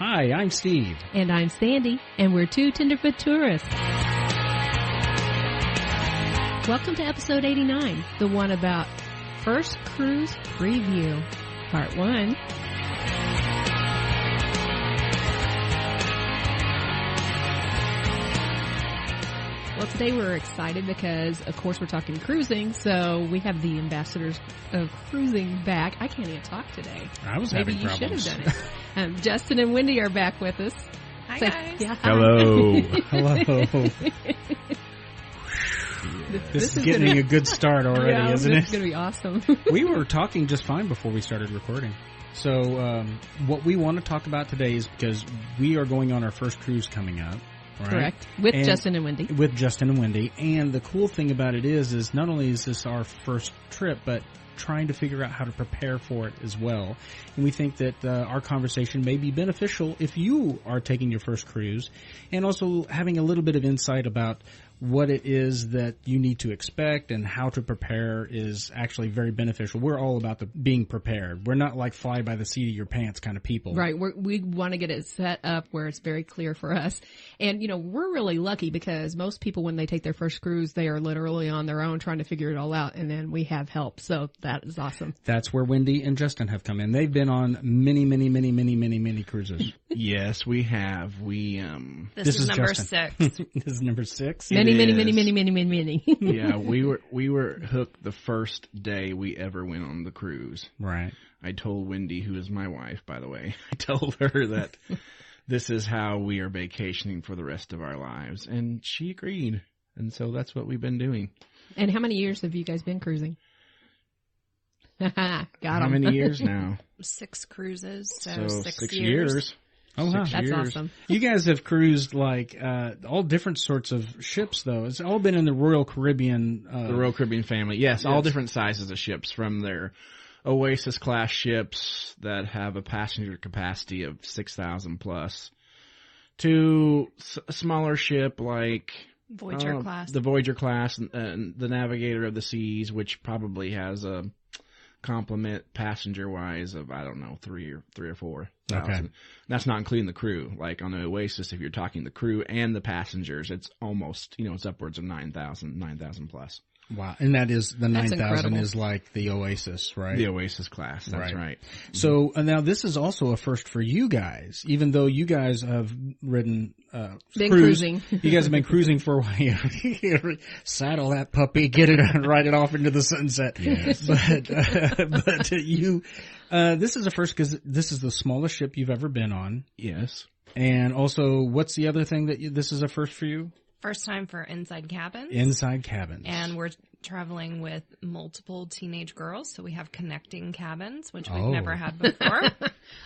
Hi, I'm Steve. And I'm Sandy, and we're two Tenderfoot tourists. Welcome to episode 89, the one about First Cruise Preview, Part 1. Well, today we're excited because, of course, we're talking cruising, so we have the ambassadors of cruising back. I can't even talk today. I was having problems. Maybe you should have done it. Justin and Wendy are back with us. Hi, guys. Yeah, Hello. Hello. This is getting a good start already, isn't it? It's going to be awesome. We were talking just fine before we started recording. So what we want to talk about today is because we are going on our first cruise coming up. Right? Correct. With Justin and Wendy. With Justin and Wendy. And the cool thing about it is not only is this our first trip, but trying to figure out how to prepare for it as well. And we think that our conversation may be beneficial if you are taking your first cruise, and also having a little bit of insight about what it is that you need to expect and how to prepare is actually very beneficial. We're all about being prepared. We're not like fly by the seat of your pants kind of people. Right. We want to get it set up where it's very clear for us. And, we're really lucky because most people, when they take their first cruise, they are literally on their own trying to figure it all out. And then we have help. So that is awesome. That's where Wendy and Justin have come in. They've been on many cruises. Yes, we have. This is number Justin. 6. This is number 6. Many. Yeah, we were hooked the first day we ever went on the cruise. Right. I told Wendy, who is my wife, by the way, I told her that this is how we are vacationing for the rest of our lives, and she agreed. And so that's what we've been doing. And how many years have you guys been cruising? Got 'em. How many years now? 6 cruises, So 6 years. Oh, wow. That's awesome. You guys have cruised like all different sorts of ships, though. It's all been in the Royal Caribbean. The Royal Caribbean family. Yes, all different sizes of ships, from their Oasis class ships that have a passenger capacity of 6,000 plus to a smaller ship like Voyager class. The Voyager class and the Navigator of the Seas, which probably has a complement passenger-wise of, I don't know, 3 or 4,000. Okay. That's not including the crew. Like on the Oasis, if you're talking the crew and the passengers, it's almost, it's upwards of 9,000 plus. Wow. And that is, the 9,000 incredible. is like the Oasis, right? The Oasis class, that's right. So now this is also a first for you guys, even though you guys have ridden, cruising. You guys have been cruising for a while. Saddle that puppy, get it and ride it off into the sunset. Yes. But you, this is a first because this is the smallest ship you've ever been on. Yes. And also, what's the other thing that this is a first for you? First time for inside cabins. Inside cabins. And we're traveling with multiple teenage girls, so we have connecting cabins, which we've never had before.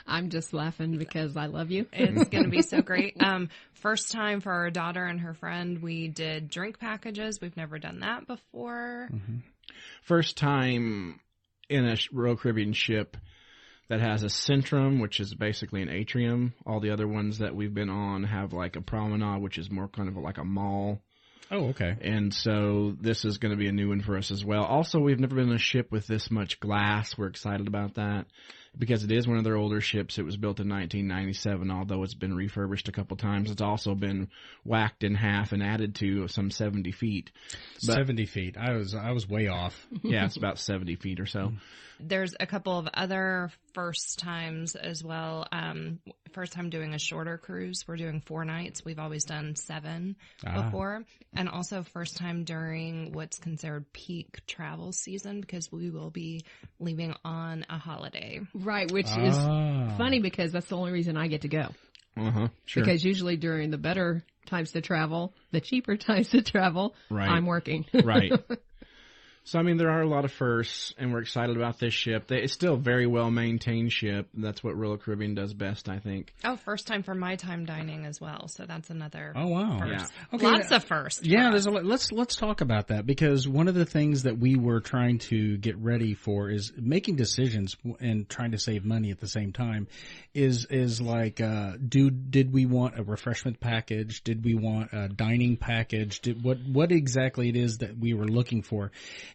I'm just laughing because I love you. It's going to be so great. First time for our daughter and her friend, we did drink packages. We've never done that before. Mm-hmm. First time in a Royal Caribbean ship that has a centrum, which is basically an atrium. All the other ones that we've been on have like a promenade, which is more kind of like a mall. Oh, okay. And so this is going to be a new one for us as well. Also, we've never been in a ship with this much glass. We're excited about that because it is one of their older ships. It was built in 1997, although it's been refurbished a couple times. It's also been whacked in half and added to some 70 feet. 70 feet. I was way off. Yeah, it's about 70 feet or so. There's a couple of other first times as well. First time doing a shorter cruise. We're doing 4 nights. We've always done 7 before. And also first time during what's considered peak travel season because we will be leaving on a holiday. Right, which is funny because that's the only reason I get to go. Sure. Because usually during the better times to travel, the cheaper times to travel, Right. I'm working. Right. So, there are a lot of firsts, and we're excited about this ship. It's still a very well-maintained ship. That's what Royal Caribbean does best, I think. Oh, first time for my time dining as well. So that's another Oh, wow. first. Yeah. Okay, Lots of firsts. Yeah, there's a lot. Let's talk about that because one of the things that we were trying to get ready for is making decisions and trying to save money at the same time. Is like, did we want a refreshment package? Did we want a dining package? What exactly it is that we were looking for?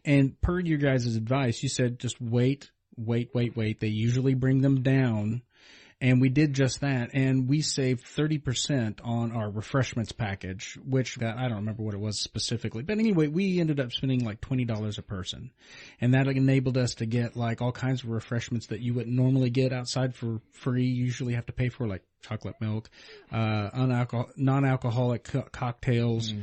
And per your guys' advice, you said just wait. They usually bring them down. And we did just that, and we saved 30% on our refreshments package, which I don't remember what it was specifically. But anyway, we ended up spending like $20 a person. And that enabled us to get like all kinds of refreshments that you wouldn't normally get outside for free. You usually have to pay for, like chocolate milk, non-alcoholic cocktails,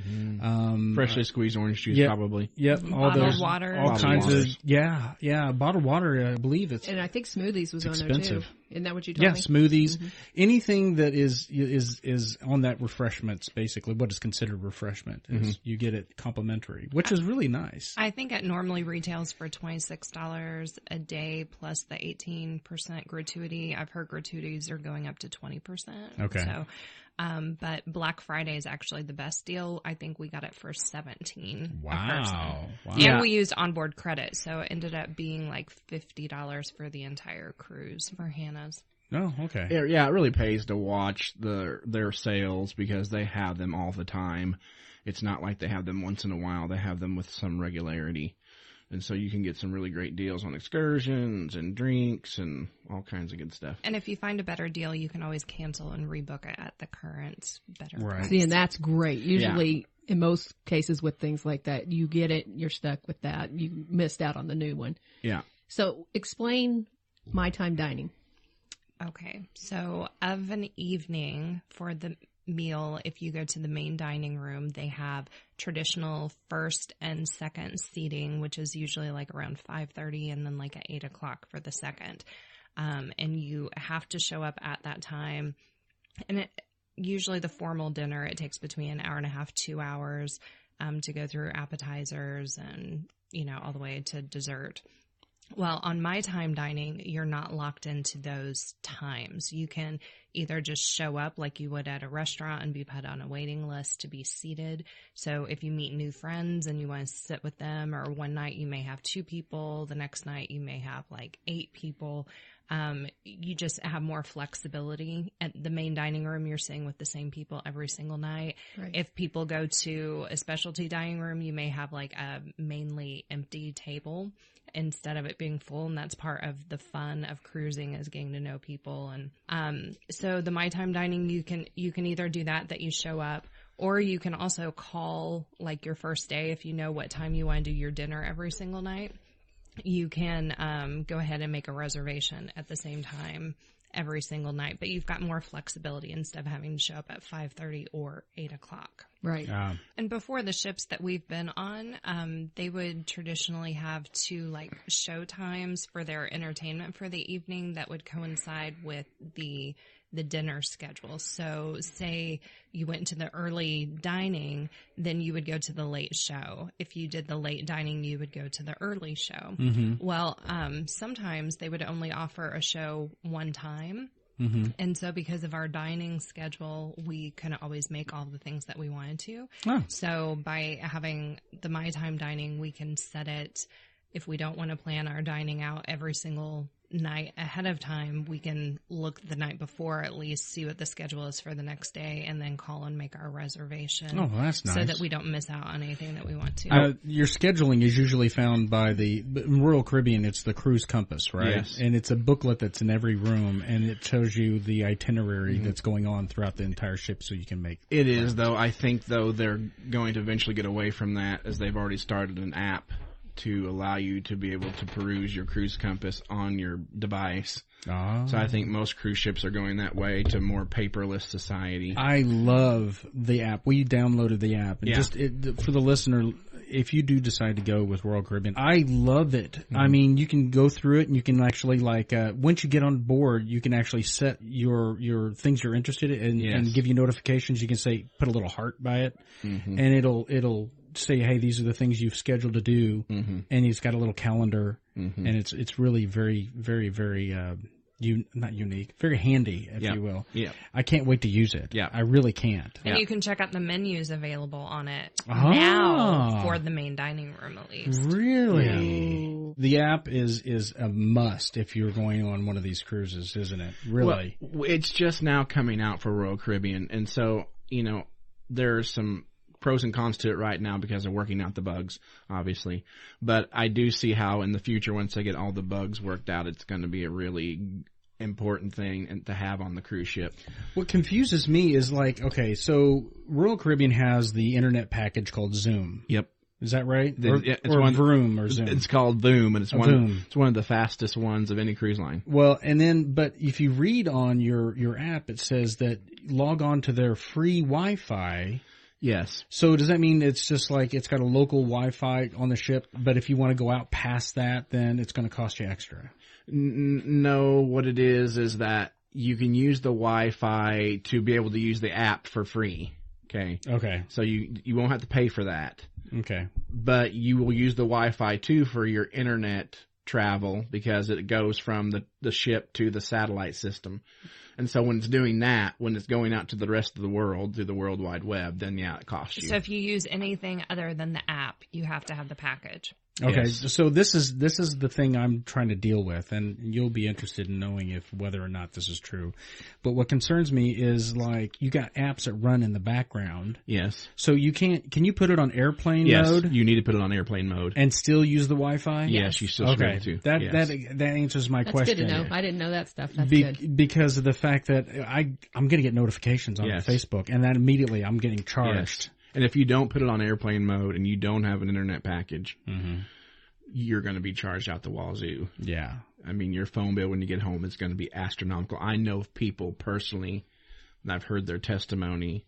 freshly squeezed orange juice, probably. Yep, all bottled those, water, all kinds of bottled water. I believe it's and I think smoothies was on expensive. there too. Isn't that what you told me? Yeah, smoothies, anything that is on that refreshments. Basically, what is considered refreshment is you get it complimentary, which is really nice. I think it normally retails for $26 a day plus the 18% gratuity. I've heard gratuities are going up to 20%. Okay. So, but Black Friday is actually the best deal. I think we got it for $17. Wow. And we used onboard credit, so it ended up being like $50 for the entire cruise for Hannah's. Oh, okay. Yeah, it really pays to watch their sales because they have them all the time. It's not like they have them once in a while. They have them with some regularity. And so you can get some really great deals on excursions and drinks and all kinds of good stuff. And if you find a better deal, you can always cancel and rebook it at the current better price. See, and that's great. Usually, in most cases with things like that, you get it, you're stuck with that. You missed out on the new one. Yeah. So explain My Time Dining. Okay. So of an evening for the meal, if you go to the main dining room, they have traditional first and second seating, which is usually like around 5:30 and then like at 8 o'clock for the second. And you have to show up at that time. And usually the formal dinner, it takes between an hour and a half, 2 hours, to go through appetizers and, all the way to dessert. Well, on My Time Dining, you're not locked into those times. You can either just show up like you would at a restaurant and be put on a waiting list to be seated. So if you meet new friends and you want to sit with them, or one night you may have 2 people, the next night you may have like 8 people. You just have more flexibility. At the main dining room, you're sitting with the same people every single night. Right. If people go to a specialty dining room, you may have like a mainly empty table instead of it being full. And that's part of the fun of cruising, is getting to know people. And, so the My Time Dining, you can either do that you show up, or you can also call like your first day. If you know what time you want to do your dinner every single night, you can go ahead and make a reservation at the same time every single night. But you've got more flexibility instead of having to show up at 5:30 or 8 o'clock. Right. And before the ships that we've been on, they would traditionally have 2 like show times for their entertainment for the evening that would coincide with the dinner schedule. So say you went to the early dining, then you would go to the late show. If you did the late dining, you would go to the early show. Well, sometimes they would only offer a show one time. And so because of our dining schedule, we couldn't always make all the things that we wanted to. So by having the My Time Dining, we can set it, if we don't want to plan our dining out every single night ahead of time, we can look the night before, at least see what the schedule is for the next day, and then call and make our reservation. Oh, that's nice. So that we don't miss out on anything that we want to. Your scheduling is usually found by in Royal Caribbean, it's the Cruise Compass, right? Yes. And it's a booklet that's in every room, and it shows you the itinerary that's going on throughout the entire ship, so you can make it is, though. I think, though, they're going to eventually get away from that, as they've already started an app to allow you to be able to peruse your cruise compass on your device. So I think most cruise ships are going that way, to more paperless society. I love the app. We downloaded the app. And for the listener, if you do decide to go with Royal Caribbean, I love it. I mean, you can go through it and you can actually once you get on board, you can actually set your things you're interested in and give you notifications. You can say, put a little heart by it, and it'll say, hey, these are the things you've scheduled to do, and it's got a little calendar, and it's really very, very, very not unique, very handy, if you will. Yeah, I can't wait to use it. Yeah, I really can't. And you can check out the menus available on it now for the main dining room, at least. Really, the app is a must if you're going on one of these cruises, isn't it? Really, it's just now coming out for Royal Caribbean, and so there's some pros and cons to it right now because they're working out the bugs, obviously. But I do see how in the future, once they get all the bugs worked out, it's going to be a really important thing to have on the cruise ship. What confuses me is like, okay, so Royal Caribbean has the internet package called Zoom. Yep. Is that right? It's or Vroom or Zoom? It's called Voom, and it's Voom. It's one of the fastest ones of any cruise line. Well, but if you read on your app, it says that log on to their free Wi-Fi. Yes. So does that mean it's just like it's got a local Wi-Fi on the ship, but if you want to go out past that, then it's going to cost you extra? No, what it is that you can use the Wi-Fi to be able to use the app for free. Okay. Okay. So you won't have to pay for that. Okay. But you will use the Wi-Fi too for your internet travel because it goes from the ship to the satellite system. And so when it's doing that, when it's going out to the rest of the world through the World Wide Web, then yeah, it costs you. So if you use anything other than the app, you have to have the package. Okay, Yes. so this is the thing I'm trying to deal with, and you'll be interested in knowing if whether or not this is true. But what concerns me is like you got apps that run in the background. Yes. So can you put it on airplane Yes. mode You need to put it on airplane mode. and still use the Wi-Fi? Yes, you still should be Okay, able to. that Yes. that answers my That's question. good to know. I didn't know that stuff. That's good. Because of the fact that I'm going to get notifications on Yes. Facebook, and then immediately I'm getting charged. Yes. And if you don't put it on airplane mode and you don't have an internet package, you're going to be charged out the wazoo. Yeah. I mean, your phone bill when you get home is going to be astronomical. I know of people personally, and I've heard their testimony,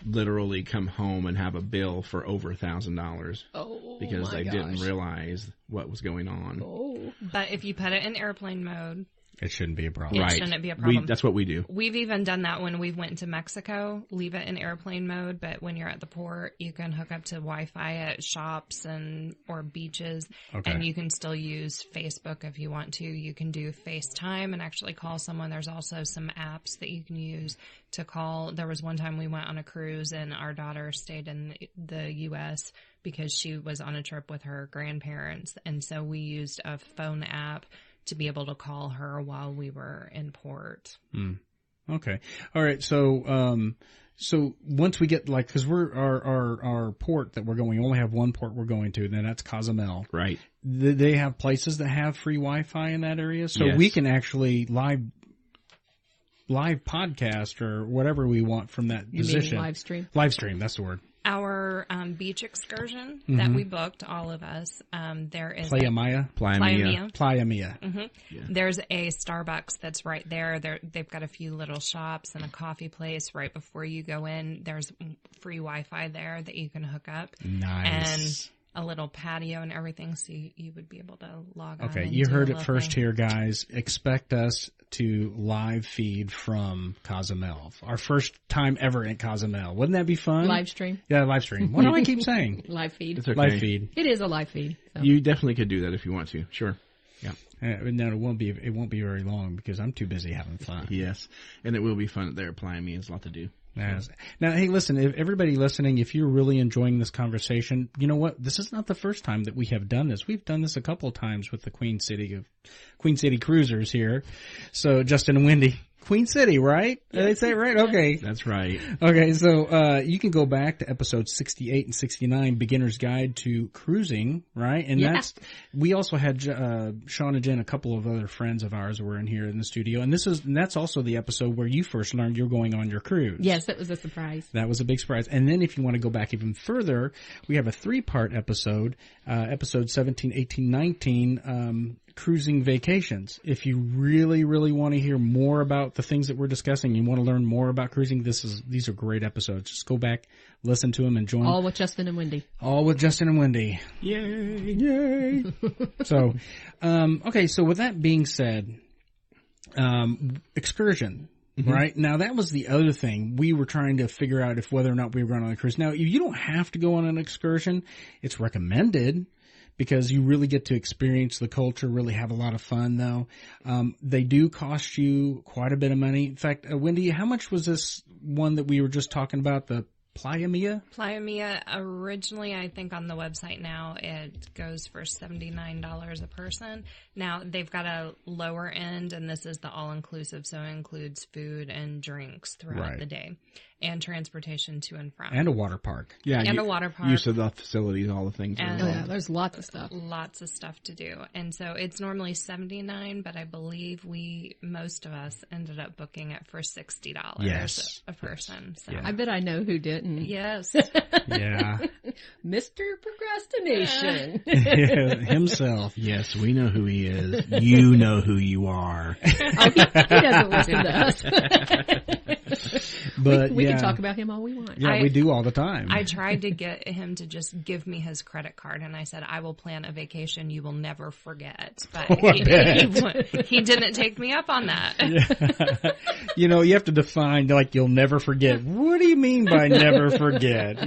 literally come home and have a bill for over $1,000 because they didn't realize what was going on. But if you put it in airplane mode, It shouldn't be a problem. it shouldn't be a problem. That's what we do. We've even done that when we went to Mexico, leave it in airplane mode, but when you're at the port, you can hook up to Wi-Fi at shops or beaches, Okay. and you can still use Facebook if you want to. You can do FaceTime and actually call someone. There's also some apps that you can use to call. There was one time we went on a cruise and our daughter stayed in the U.S. because she was on a trip with her grandparents, and so we used a phone app to be able to call her while we were in port. Okay. All right. So, so once we get cause we're, our port that we're going, we only have one port we're going to, and that's Cozumel. Right. They have places that have free Wi-Fi in that area. So Yes. we can actually live podcast or whatever we want from that You position. mean live stream? Live stream. That's the word. Our beach excursion that we booked, all of us, there is Playa Maya. Playa Mia. Playa Mia. There's a Starbucks that's right there. They've got a few little shops and a coffee place right before you go in. There's free Wi-Fi there that you can hook up. Nice. And a little patio and everything, so you would be able to log on. Okay, and you do heard a it little first thing. here, guys. Expect us to live feed from Cozumel. Our first time ever in Cozumel. Wouldn't that be fun? Live stream? Yeah, live stream. What do I keep saying? Live feed. It's okay. Live feed. It is a live feed. So. You definitely could do that if you want to. Sure. Yeah. No, it won't be very long because I'm too busy having fun. Yes. And it will be fun there at Playa Mia. There's a lot to do. Yes. Now, hey, listen, if everybody listening, if you're really enjoying this conversation, you know what? This is not the first time that we have done this. We've done this a couple of times with the Queen City Cruisers here. So, Justin and Wendy. Queen City, right? Did I say it right? Okay. That's right. Okay, so you can go back to episodes 68 and 69, Beginner's Guide to Cruising, right? And we also had Sean and Jen, a couple of other friends of ours were in here in the studio, and that's also the episode where you first learned you're going on your cruise. Yes, that was a surprise. That was a big surprise. And then if you want to go back even further, we have a 3-part episode, episode 17, 18, 19, cruising vacations. If you really, really want to hear more about the things that we're discussing, you want to learn more about cruising, these are great episodes. Just go back, listen to them, and join. All with Justin and Wendy. All with Justin and Wendy. Yay. Yay. So, okay, so with that being said, excursion. Right? Now, that was the other thing. We were trying to figure out whether or not we were going on a cruise. Now, you don't have to go on an excursion. It's recommended because you really get to experience the culture, really have a lot of fun, though. They do cost you quite a bit of money. In fact, Wendy, how much was this one that we were just talking about, the Playa Mia? Playa Mia, originally, I think on the website now, it goes for $79 a person. Now, they've got a lower end, and this is the all-inclusive, so it includes food and drinks throughout the day, and transportation to and from. And a water park. Yeah, And a water park. Use of the facilities, all the things. And there's lots of stuff. Lots of stuff to do. And so it's normally $79, but I believe most of us ended up booking it for $60 a person. So. I bet I know who didn't. Yes. Yeah. Mr. Procrastination. Himself. Yes, we know who he is. You know who you are. Oh, he doesn't listen to us. But we can talk about him all we want. Yeah, we do all the time. I tried to get him to just give me his credit card, and I said, I will plan a vacation you will never forget. But he didn't take me up on that. Yeah. You have to define, like, you'll never forget. What do you mean by never forget?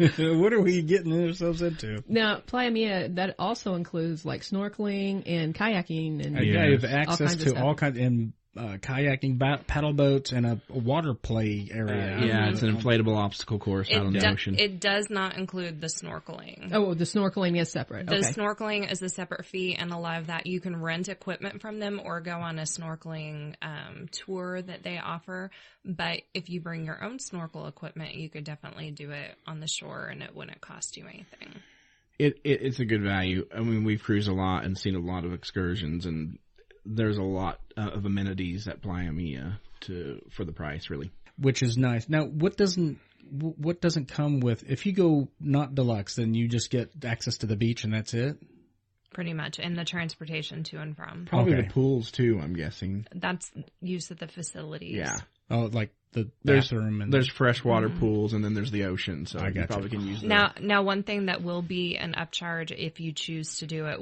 What are we getting ourselves into? Now, Playa Mia, that also includes, like, snorkeling and kayaking. And you have access to all kinds and kayaking, paddle boats, and a water play area. Yeah, it's an inflatable obstacle course out on the ocean. It does not include the snorkeling. Oh, the snorkeling is separate. The snorkeling is a separate fee, and a lot of that you can rent equipment from them or go on a snorkeling tour that they offer. But if you bring your own snorkel equipment, you could definitely do it on the shore, and it wouldn't cost you anything. It's a good value. I mean, we've cruised a lot and seen a lot of excursions, and there's a lot of amenities at Playa Mia for the price, really. Which is nice. Now, what doesn't come with, if you go not deluxe, then you just get access to the beach and that's it? Pretty much, and the transportation to and from. Probably the pools too, I'm guessing. That's use of the facilities. Yeah. Oh, like the bathroom. There's freshwater pools, and then there's the ocean, so you probably can use that. Now, one thing that will be an upcharge if you choose to do it,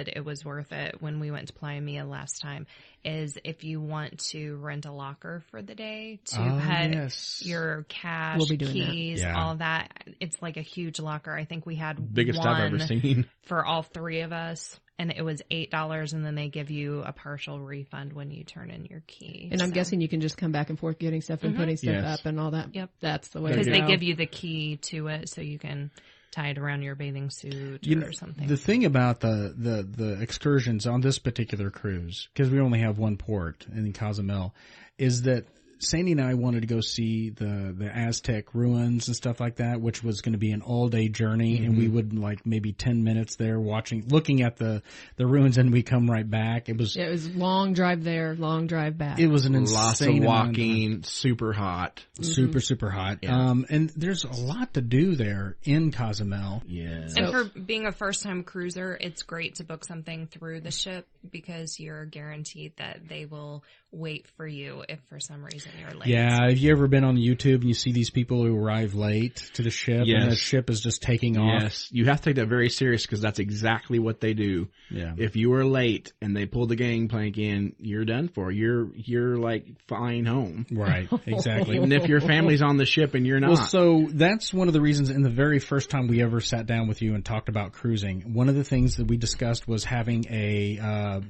it was worth it when we went to Playa Mia last time, is if you want to rent a locker for the day to put your cash, keys, all that. It's like a huge locker. I think we had biggest I've ever seen for all three of us. And it was $8, and then they give you a partial refund when you turn in your key. And I'm guessing you can just come back and forth getting stuff and putting stuff up and all that. Yep. That's the way. Because they give you the key to it, so you can tie it around your bathing suit or something. The thing about the excursions on this particular cruise, because we only have one port in Cozumel, is that Sandy and I wanted to go see the Aztec ruins and stuff like that, which was going to be an all-day journey, and we would like maybe 10 minutes there looking at the ruins, and we come right back. It was long drive there, long drive back. It was an lots insane of walking, super hot. Super hot. Yeah. And there's a lot to do there in Cozumel. Yeah. And for being a first-time cruiser, it's great to book something through the ship because you're guaranteed that they will wait for you if for some reason you're late. Yeah, have you ever been on YouTube and you see these people who arrive late to the ship and the ship is just taking off? Yes, you have to take that very serious because that's exactly what they do. Yeah. If you are late and they pull the gangplank in, you're done for. You're like flying home. Right, exactly. Even if your family's on the ship and you're not. Well, so that's one of the reasons in the very first time we ever sat down with you and talked about cruising, one of the things that we discussed was having a,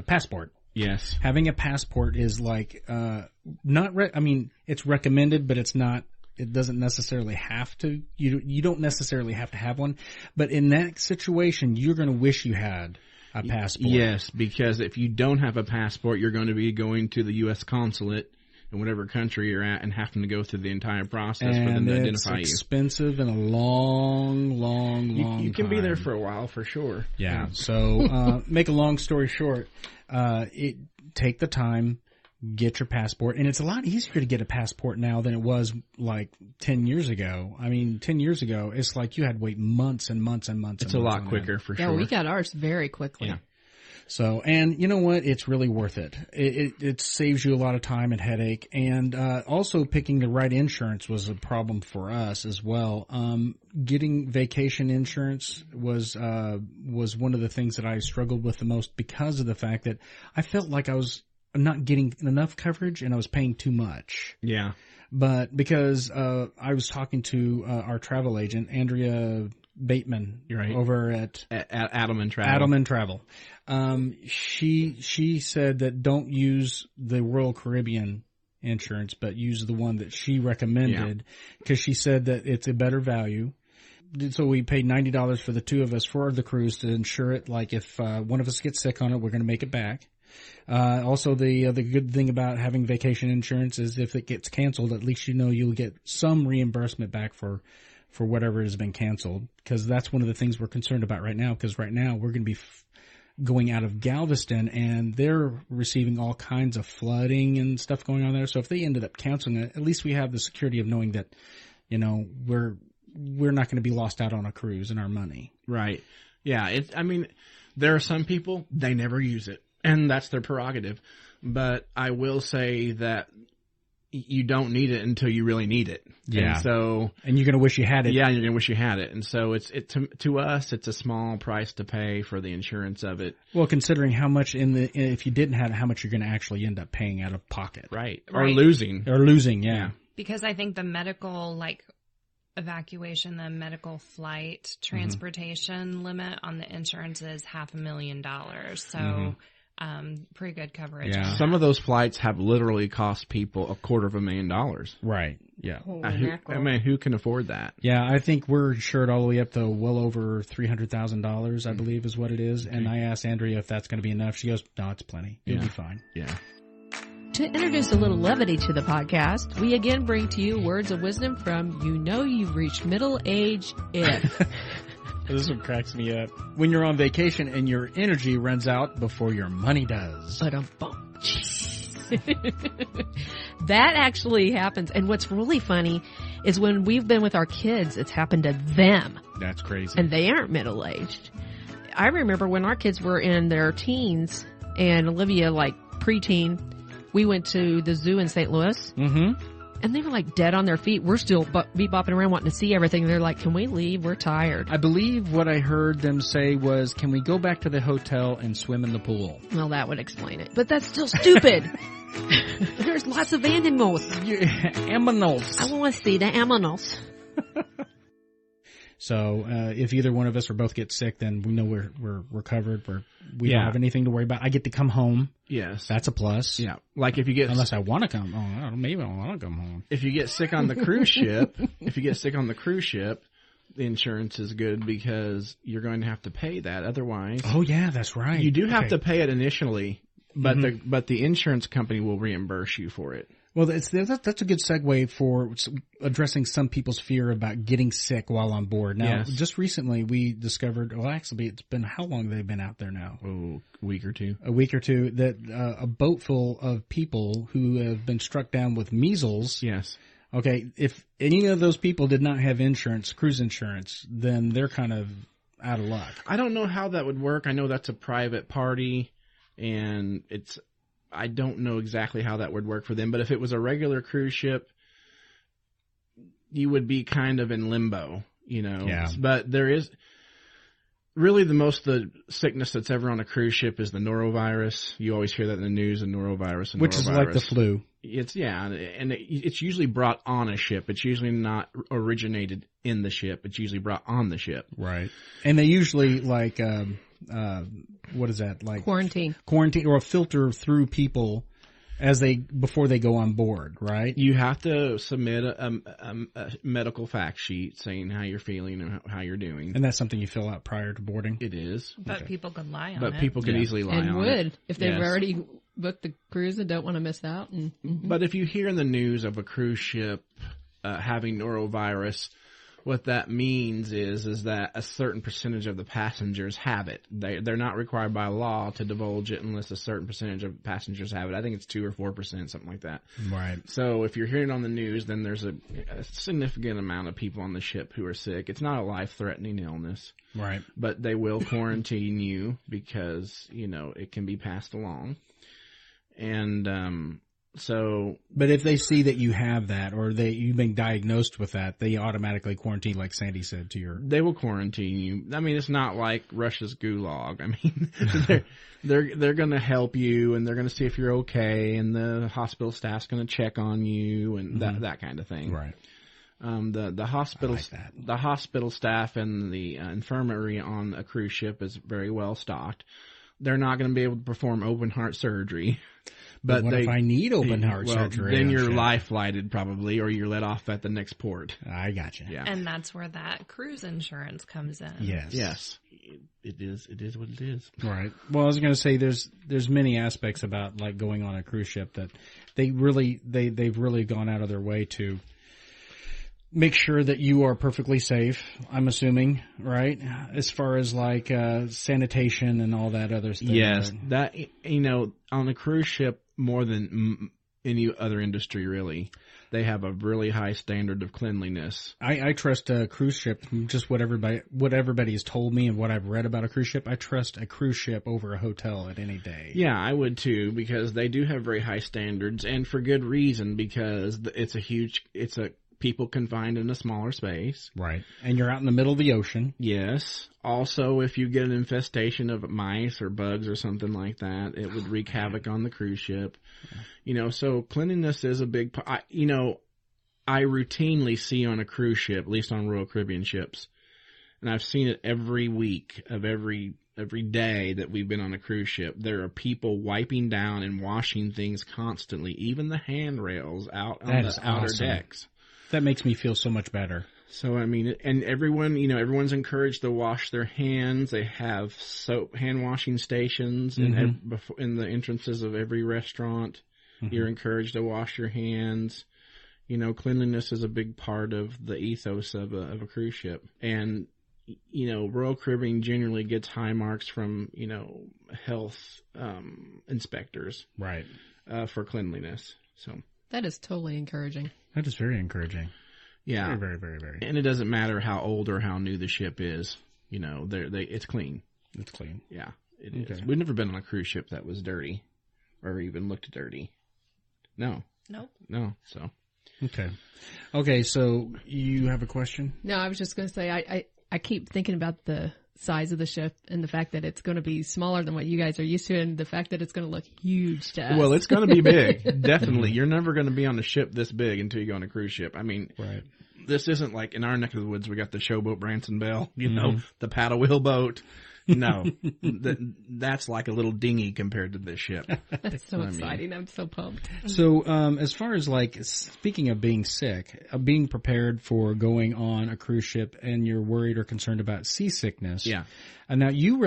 passport. Yes. Having a passport is like, it's recommended, but it doesn't necessarily have to, you don't necessarily have to have one, but in that situation, you're going to wish you had a passport. Yes, because if you don't have a passport, you're going to be going to the U.S. consulate in whatever country you're at and having to go through the entire process for them to identify you. It's expensive and a long You can time. be there for a while for sure. Yeah. So, make a long story short, take the time, get your passport, and it's a lot easier to get a passport now than it was like 10 years ago. I mean, 10 years ago, it's like you had to wait months and months and months. It's a lot quicker for sure. Yeah, we got ours very quickly. Yeah. So, and you know what? It's really worth it. It saves you a lot of time and headache. And, also picking the right insurance was a problem for us as well. Getting vacation insurance was one of the things that I struggled with the most because of the fact that I felt like I was not getting enough coverage and I was paying too much. Yeah. But because, I was talking to, our travel agent, Andrea Bateman, over at Adelman Travel. Adelman Travel. She said that don't use the Royal Caribbean insurance, but use the one that she recommended because she said that it's a better value. So we paid $90 for the two of us for the cruise to insure it. Like if one of us gets sick on it, we're going to make it back. Also, the good thing about having vacation insurance is if it gets canceled, at least you know you'll get some reimbursement back for whatever has been canceled. Because that's one of the things we're concerned about right now. Because right now we're going to be going out of Galveston, and they're receiving all kinds of flooding and stuff going on there. So if they ended up canceling it, at least we have the security of knowing that, you know, we're not going to be lost out on a cruise and our money. Right. Yeah. I mean, there are some people, they never use it, and that's their prerogative. But I will say that you don't need it until you really need it. Yeah. And you're going to wish you had it. Yeah, you're going to wish you had it. And so to us, it's a small price to pay for the insurance of it. Well, considering how much if you didn't have it, how much you're going to actually end up paying out of pocket. Right. Or losing. Yeah. Because I think the medical, evacuation, the medical flight transportation limit on the insurance is $500,000. So, pretty good coverage. Yeah. Some of those flights have literally cost people $250,000. Right. Yeah. Who can afford that? Yeah, I think we're insured all the way up to well over $300,000, I believe is what it is. And I asked Andrea if that's going to be enough. She goes, no, it's plenty. It'll be fine. Yeah. To introduce a little levity to the podcast, we again bring to you words of wisdom from You Know You've Reached Middle Age If. This one cracks me up. When you're on vacation and your energy runs out before your money does. That actually happens. And what's really funny is when we've been with our kids, it's happened to them. That's crazy. And they aren't middle-aged. I remember when our kids were in their teens and Olivia, preteen, we went to the zoo in St. Louis. Mm-hmm. And they were dead on their feet. We're still bopping around wanting to see everything. They're like, can we leave? We're tired. I believe what I heard them say was, can we go back to the hotel and swim in the pool? Well, that would explain it. But that's still stupid. There's lots of animals. Aminals. I want to see the aminals. So if either one of us or both get sick, then we know we're covered. We don't have anything to worry about. I get to come home. Yes, that's a plus. Yeah, if you get unless I want to come. Oh, maybe I want to come home. If you get sick on the cruise ship, the insurance is good because you're going to have to pay that. Otherwise, oh yeah, that's right. You do have to pay it initially, but the insurance company will reimburse you for it. Well, that's a good segue for addressing some people's fear about getting sick while on board. Now, just recently we discovered, actually it's been, how long have they been out there now? Oh, a week or two, that a boat full of people who have been struck down with measles. Yes. Okay, if any of those people did not have insurance, cruise insurance, then they're kind of out of luck. I don't know how that would work. I know that's a private party, and I don't know exactly how that would work for them, but if it was a regular cruise ship, you would be kind of in limbo, Yeah. But there is really the sickness that's ever on a cruise ship is the norovirus. You always hear that in the news, the norovirus. Which is like the flu. And it's usually brought on a ship. It's usually not originated in the ship. It's usually brought on the ship. Right. And they usually what is that? Quarantine or filter through people before they go on board, right? You have to submit a medical fact sheet saying how you're feeling and how you're doing. And that's something you fill out prior to boarding? It is. But people could lie on it. But people could easily lie on it. And would, if they've already booked the cruise and don't want to miss out. But if you hear in the news of a cruise ship having norovirus, what that means is that a certain percentage of the passengers have it. They're not required by law to divulge it unless a certain percentage of passengers have it. I think it's 2 or 4%, something like that. Right. So if you're hearing on the news, then there's a significant amount of people on the ship who are sick. It's not a life-threatening illness. Right. But they will quarantine you because, it can be passed along. And but if they see that you have that or you've been diagnosed with that, they automatically quarantine, like Sandy said, they will quarantine you. I mean, it's not like Russia's gulag. I mean, they're going to help you and they're going to see if you're okay, and the hospital staff's going to check on you and that kind of thing. Right. The hospital staff and the infirmary on a cruise ship is very well stocked. They're not going to be able to perform open heart surgery. But what if I need open heart surgery? Then you're life flighted probably, or you're let off at the next port. I gotcha. Yeah. And that's where that cruise insurance comes in. Yes. It is what it is. Right. Well, I was going to say there's many aspects about like going on a cruise ship that they've really gone out of their way to make sure that you are perfectly safe, I'm assuming, right? As far as like sanitation and all that other stuff. Yes, right? that, on a cruise ship more than any other industry really, they have a really high standard of cleanliness. I trust a cruise ship, just what everybody has told me and what I've read about a cruise ship. I trust a cruise ship over a hotel at any day. Yeah, I would too, because they do have very high standards, and for good reason, because it's a people confined in a smaller space. Right. And you're out in the middle of the ocean. Yes. Also, if you get an infestation of mice or bugs or something like that, it would wreak havoc on the cruise ship. So cleanliness is a big part. I routinely see on a cruise ship, at least on Royal Caribbean ships, and I've seen it every week of every day that we've been on a cruise ship, there are people wiping down and washing things constantly, even the handrails out on the outer decks. That makes me feel so much better. So, and everyone, everyone's encouraged to wash their hands. They have hand washing stations in the entrances of every restaurant. Mm-hmm. You're encouraged to wash your hands. Cleanliness is a big part of the ethos of a cruise ship. And, Royal Caribbean generally gets high marks from, health inspectors. Right. For cleanliness. So that is totally encouraging. That is very encouraging. Yeah. Very, very, very, very. And it doesn't matter how old or how new the ship is. It's clean. It's clean. Yeah, it is. We've never been on a cruise ship that was dirty or even looked dirty. No. Nope. No, so. Okay, so you have a question? No, I was just going to say, I keep thinking about the size of the ship and the fact that it's going to be smaller than what you guys are used to, and the fact that it's going to look huge to us. Well, it's going to be big. Definitely. You're never going to be on a ship this big until you go on a cruise ship. Right. This isn't like in our neck of the woods, we got the showboat Branson Belle, the paddle wheel boat. No, that's like a little dinghy compared to this ship. That's so exciting. I'm so pumped. So, as far as like, speaking of being sick, being prepared for going on a cruise ship and you're worried or concerned about seasickness. Yeah. And now you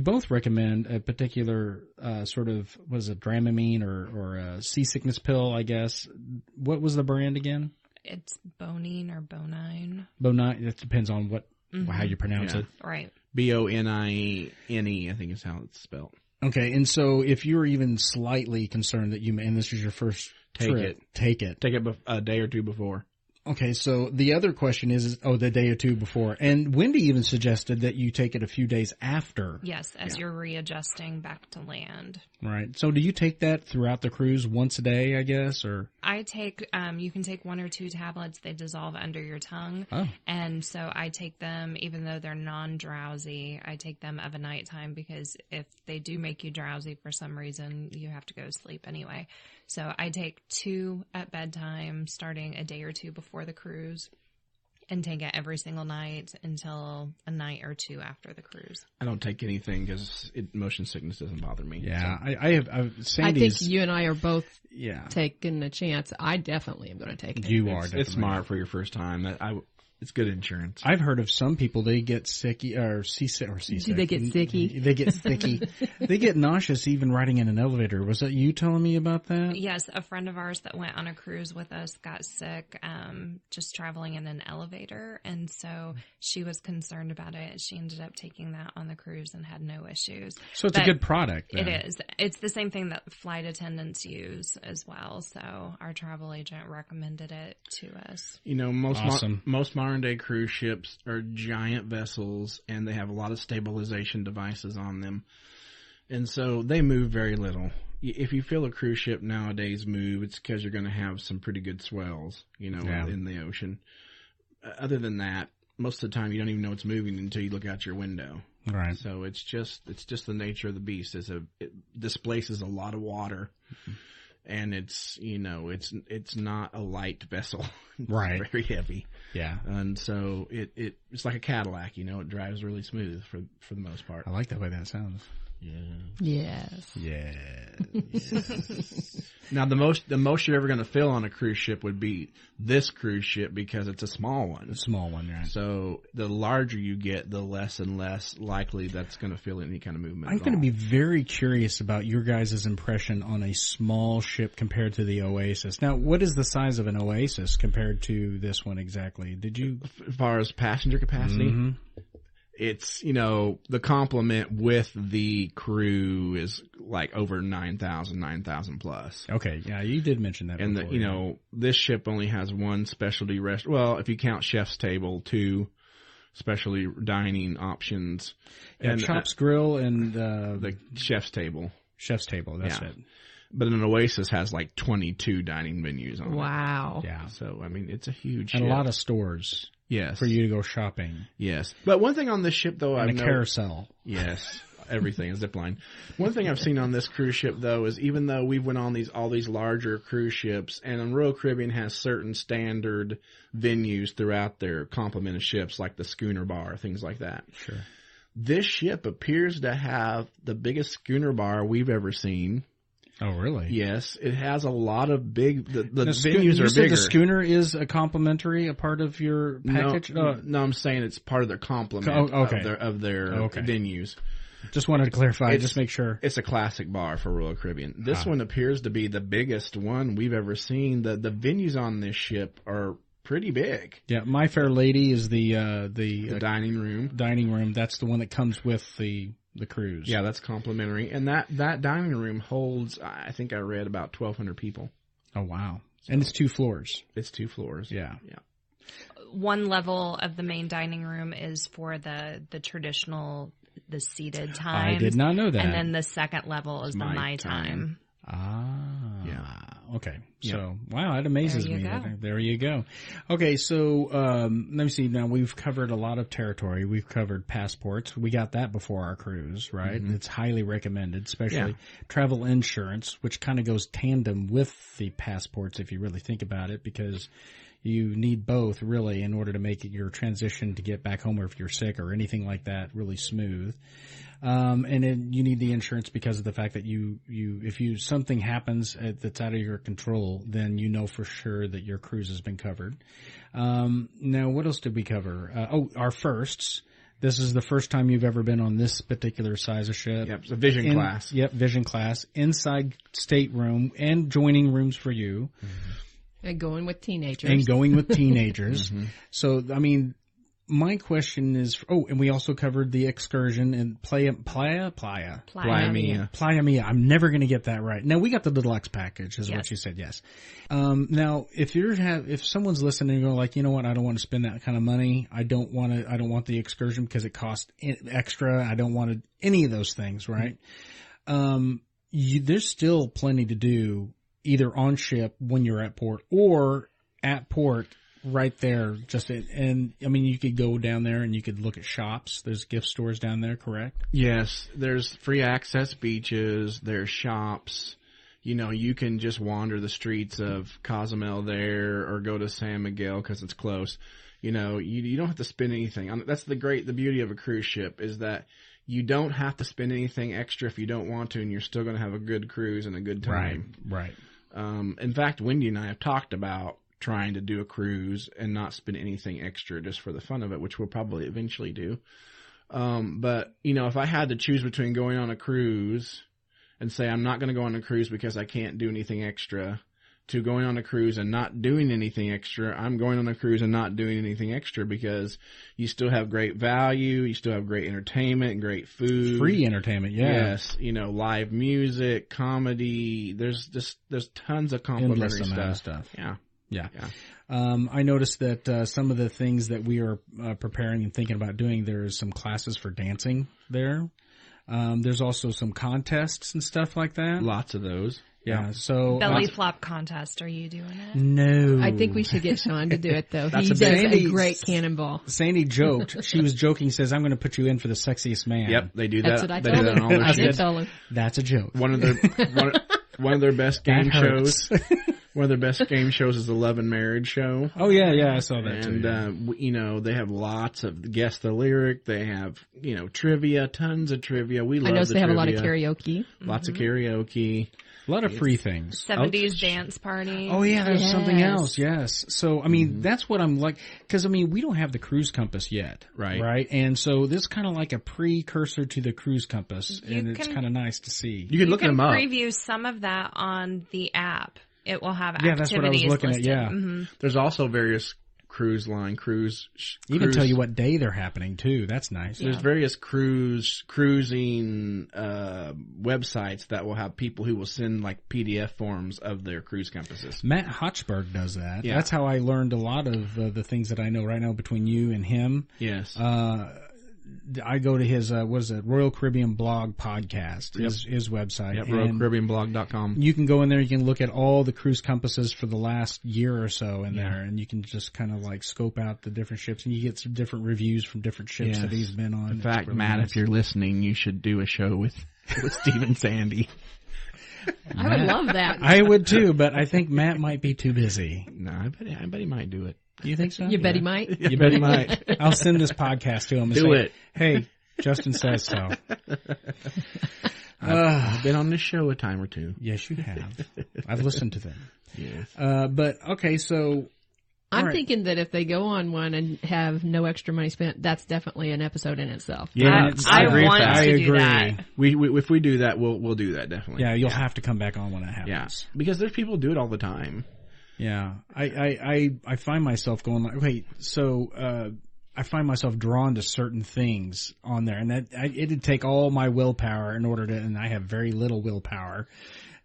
both recommend a particular, sort of, was it Dramamine or a seasickness pill, I guess. What was the brand again? It's Bonine or Bonine. Bonine, it depends on how you pronounce it. Right. Bonine, I think is how it's spelled. Okay, and so if you're even slightly concerned that and this is your first trip, take it. Take it a day or two before. Okay, so the other question is the day or two before. And Wendy even suggested that you take it a few days after. Yes, as you're readjusting back to land. Right. So do you take that throughout the cruise once a day, I guess, or? I take, you can take 1 or 2 tablets. They dissolve under your tongue. Oh. And so I take them, even though they're non-drowsy, I take them of a nighttime because if they do make you drowsy for some reason, you have to go to sleep anyway. So I take 2 at bedtime, starting a day or 2 before the cruise, and take it every single night until a night or 2 after the cruise. I don't take anything because motion sickness doesn't bother me. Yeah, so. Sandy's, I think you and I are both taking a chance. I definitely am going to take it. You are definitely. It's smart for your first time. It's good insurance. I've heard of some people, they get sicky or seasick. Do they get sicky? They get sicky. They get nauseous even riding in an elevator. Was that you telling me about that? Yes, a friend of ours that went on a cruise with us got sick just traveling in an elevator, and so she was concerned about it. She ended up taking that on the cruise and had no issues. So it's a good product then. It is. It's the same thing that flight attendants use as well, so our travel agent recommended it to us. Most modern day cruise ships are giant vessels, and they have a lot of stabilization devices on them, and so they move very little. If you feel a cruise ship nowadays move, it's because you're going to have some pretty good swells, in the ocean. Other than that, most of the time you don't even know it's moving until you look out your window. Right. So it's just the nature of the beast. It displaces a lot of water. Mm-hmm. And it's not a light vessel. It's right. very heavy. Yeah. And so it's like a Cadillac, it drives really smooth for the most part. I like the way that sounds. Yeah. Yes. Yes. Now, the most you're ever going to fill on a cruise ship would be this cruise ship because it's a small one. A small one, right? So the larger you get, the less and less likely that's going to fill any kind of movement. I'm going to be very curious about your guys' impression on a small ship compared to the Oasis. Now, what is the size of an Oasis compared to this one exactly? Did you? As far as passenger capacity? Mm-hmm. It's, the complement with the crew is like over 9,000 plus. Okay, yeah, you did mention that and before. This ship only has one specialty well, if you count chef's table, 2 specialty dining options. Yeah, and Chops Grill and the chef's table. Chef's table, that's it. But an Oasis has like 22 dining venues on it. Wow. Yeah. So, I mean, it's a huge and ship. a lot of stores. Yes. For you to go shopping. Yes. But one thing on this ship, though, and a carousel. Yes. Everything is zipline. One thing I've seen on this cruise ship, though, is even though we've went on all these larger cruise ships, and Royal Caribbean has certain standard venues throughout their complement of ships, like the schooner bar, things like that. Sure. This ship appears to have the biggest schooner bar we've ever seen. Oh, really? Yes, it has a lot of big. The venues you are said bigger. The schooner is a part of your package. No, I'm saying it's part of their complement of their venues. Just wanted to clarify. Just make sure it's a classic bar for Royal Caribbean. This one appears to be the biggest one we've ever seen. The venues on this ship are pretty big. Yeah, My Fair Lady is the dining room. Dining room. That's the one that comes with the cruise. Yeah, that's complimentary. And that dining room holds, I think I read, about 1,200 people. Oh, wow. So, and it's 2 floors. It's 2 floors. Yeah. Yeah. One level of the main dining room is for the traditional, the seated time. I did not know that. And then the second level is the my time. Ah. Yeah. Okay. Yeah. So, wow, that amazes me. There you go. Okay, so let me see. Now, we've covered a lot of territory. We've covered passports. We got that before our cruise, right? Mm-hmm. It's highly recommended, especially travel insurance, which kind of goes tandem with the passports if you really think about it, because you need both, really, in order to make your transition to get back home or if you're sick or anything like that really smooth. And then you need the insurance because of the fact that if something happens that's out of your control, then you know for sure that your cruise has been covered. Now, what else did we cover? Our firsts. This is the first time you've ever been on this particular size of ship. Yep, it's a vision class. Yep, vision class. Inside stateroom and joining rooms for you. Mm-hmm. And going with teenagers. Mm-hmm. So, I mean, my question is, and we also covered the excursion in Playa Mia. I'm never going to get that right. Now, we got the deluxe package, is what you said, yes. Now, if someone's listening and going like, you know what, I don't want to spend that kind of money. I don't want the excursion because it costs extra. I don't want any of those things, right? There's still plenty to do either on ship when you're at port or at port right there. And I mean, you could go down there and you could look at shops. There's gift stores down there, correct? Yes. There's free access beaches. There's shops. You can just wander the streets of Cozumel there or go to San Miguel because it's close. You don't have to spend anything. That's the beauty of a cruise ship is that you don't have to spend anything extra if you don't want to, and you're still going to have a good cruise and a good time. Right. In fact, Wendy and I have talked about trying to do a cruise and not spend anything extra just for the fun of it, which we'll probably eventually do. But, if I had to choose between going on a cruise and say I'm not going to go on a cruise because I can't do anything extra, to going on a cruise and not doing anything extra, I'm going on a cruise and not doing anything extra because you still have great value, you still have great entertainment, great food. Free entertainment, Yes, live music, comedy, there's tons of complimentary stuff. Yeah. I noticed that some of the things that we are preparing and thinking about doing, there's some classes for dancing there. There's also some contests and stuff like that. Lots of those. Yeah, so belly flop contest. Are you doing it? No, I think we should get Sean to do it though. He does a great cannonball. Sandy joked. She was joking. Says, "I'm going to put you in for the sexiest man." Yep, they do That's that. What I they told do that on all their him. I ships. did tell him. That's a joke. One of their best game shows. One of their best game shows is the Love and Marriage show. Oh yeah, I saw that too. And they have lots of guess the lyric. They have trivia, tons of trivia. We love. I know the they have a trivia. lot of karaoke. Lots of karaoke. A lot of free things. 70s dance party. Oh yeah, there's something Yes. else. Yes. So I mean, that's what I'm like, because we don't have the cruise compass yet, Right. Right, and so this is kind of like a precursor to the cruise compass, and it's can- kind of nice to see. You can look them up. preview some of that on the app. It will have Yeah, activities that's what I was looking listed. at. Yeah, Mhm. There's also various even tell you what day they're happening too. That's nice. There's various cruising websites that will have people who will send like PDF forms of their cruise compasses. Matt Hotchberg does that. Yeah. That's how I learned a lot of the things that I know right now between you and him. Yes. I go to his Royal Caribbean Blog podcast, his website. Yep, and RoyalCaribbeanBlog.com. you can go in there, you can look at all the cruise compasses for the last year or so in there, and you can just kind of like scope out the different ships, and you get some different reviews from different ships that he's been on. In fact, It's really Matt, nice. if you're listening, you should do a show with Steve and Sandy. I would love that. I would too, but I think Matt might be too busy. No, I bet he might do it. You think so? You bet he might. You bet he might. I'll send this podcast to him and Do say, it. hey, Justin says so. I've been on this show a time or two. Yes, you have. I've listened to them. Yes. But okay, so I'm all right. thinking that if they go on one and have no extra money spent, that's definitely an episode in itself. Yeah, I agree with want that. to I do agree. that. We if we do that, we'll do that definitely. Yeah, you'll have to come back on when that happens. Yeah, because there's people who do it all the time. Yeah, I find myself going like, wait, so I find myself drawn to certain things on there, and it'd take all my willpower in order to, and I have very little willpower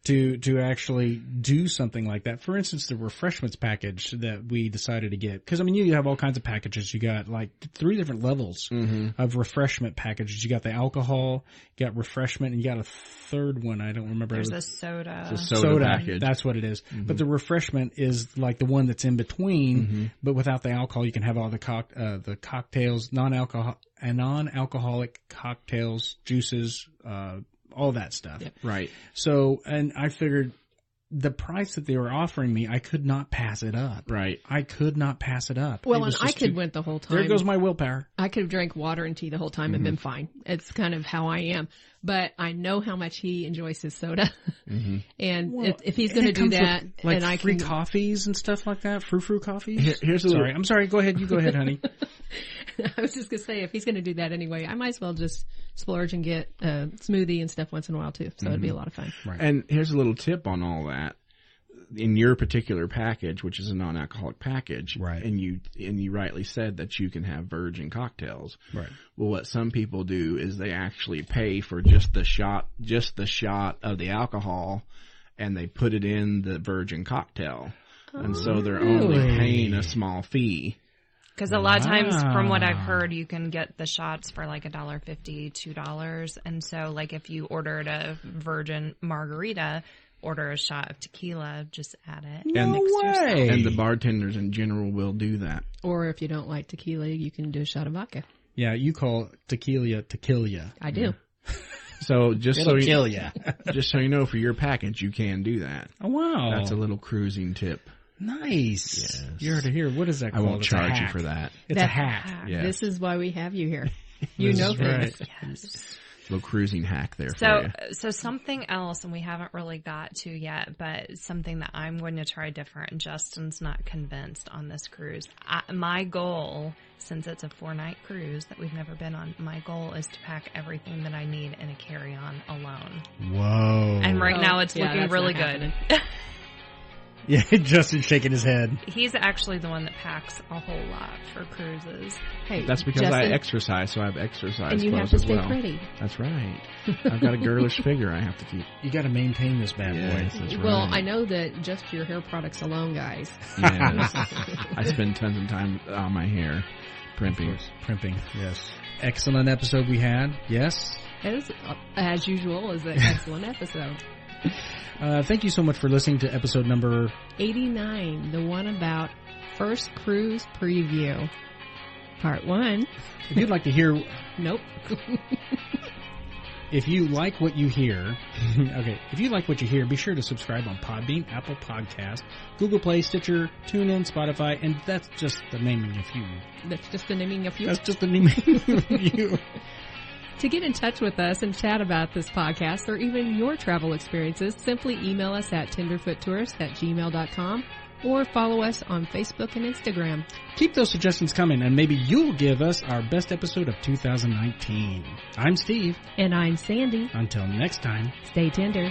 to actually do something like that. For instance, the refreshments package that we decided to get, because you have all kinds of packages. You got like 3 different levels of refreshment packages. You got the alcohol, you got refreshment, and you got a third one. I don't remember. There's a soda. It's a soda package. That's what it is. But the refreshment is like the one that's in between, but without the alcohol. You can have all the cocktails, non-alcoholic cocktails, juices, all that stuff. Yep. Right. So, and I figured the price that they were offering me, I could not pass it up. Right. I could not pass it up. Well, It and was I just could too- went the whole time. There goes my willpower. I could have drank water and tea the whole time and been fine. It's kind of how I am. But I know how much he enjoys his soda. And Well, if he's and going to it do comes with, that, like and I free can... coffees and stuff like that, frou coffees. Here's a Sorry, little. I'm sorry. Go ahead. You go ahead, honey. I was just going to say, if he's going to do that anyway, I might as well just splurge and get a smoothie and stuff once in a while too. So it'd be a lot of fun. Right. And here's a little tip on all that. In your particular package, which is a non-alcoholic package, Right. and you rightly said that you can have virgin cocktails. Right. Well, what some people do is they actually pay for just the shot of the alcohol, and they put it in the virgin cocktail, and so they're only really? paying a small fee. Because a lot of times, from what I've Wow. heard, you can get the shots for like $1.50, $2. And so like if you ordered a virgin margarita, order a shot of tequila, just add it. No Mix yourself. way. And the bartenders in general will do that. Or if you don't like tequila, you can do a shot of vodka. Yeah, you call tequila. I do. So just It'll so you, kill you. just so you know, for your package, you can do that. Oh wow, That's a little cruising tip. nice. Yes. You heard it here. What is that I called? won't It's a charge you hack. for that. It's a hack. Yes. This is why we have you here. You This know is things. right. Yes. Little cruising hack there for you. So something else, and we haven't really got to yet, but something that I'm going to try different, and Justin's not convinced on this cruise. My goal, since it's a 4-night cruise that we've never been on, my goal is to pack everything that I need in a carry-on alone. Whoa. And right Oh, now it's yeah, looking that's really not happening. good. Yeah, Justin's shaking his head. He's actually the one that packs a whole lot for cruises. Hey, That's because Justin, I exercise, so I have exercise and you clothes have to as stay well. pretty. That's right. I've got a girlish figure I have to keep. You got to maintain this bad Yes, boy. that's Well, right. I know that just your hair products alone, guys. Yes. I spend tons of time on my hair, primping. Primping, yes. Excellent episode we had. Yes. As usual, is an excellent episode. Thank you so much for listening to episode number 89, the one about first cruise preview. Part 1. If you'd like to hear, Nope. If you like what you hear, be sure to subscribe on Podbean, Apple Podcast, Google Play, Stitcher, TuneIn, Spotify, and that's just the naming a few. That's just the naming a few. That's just the naming a few. To get in touch with us and chat about this podcast or even your travel experiences, simply email us at tenderfoottourist@gmail.com or follow us on Facebook and Instagram. Keep those suggestions coming, and maybe you'll give us our best episode of 2019. I'm Steve. And I'm Sandy. Until next time, stay tender.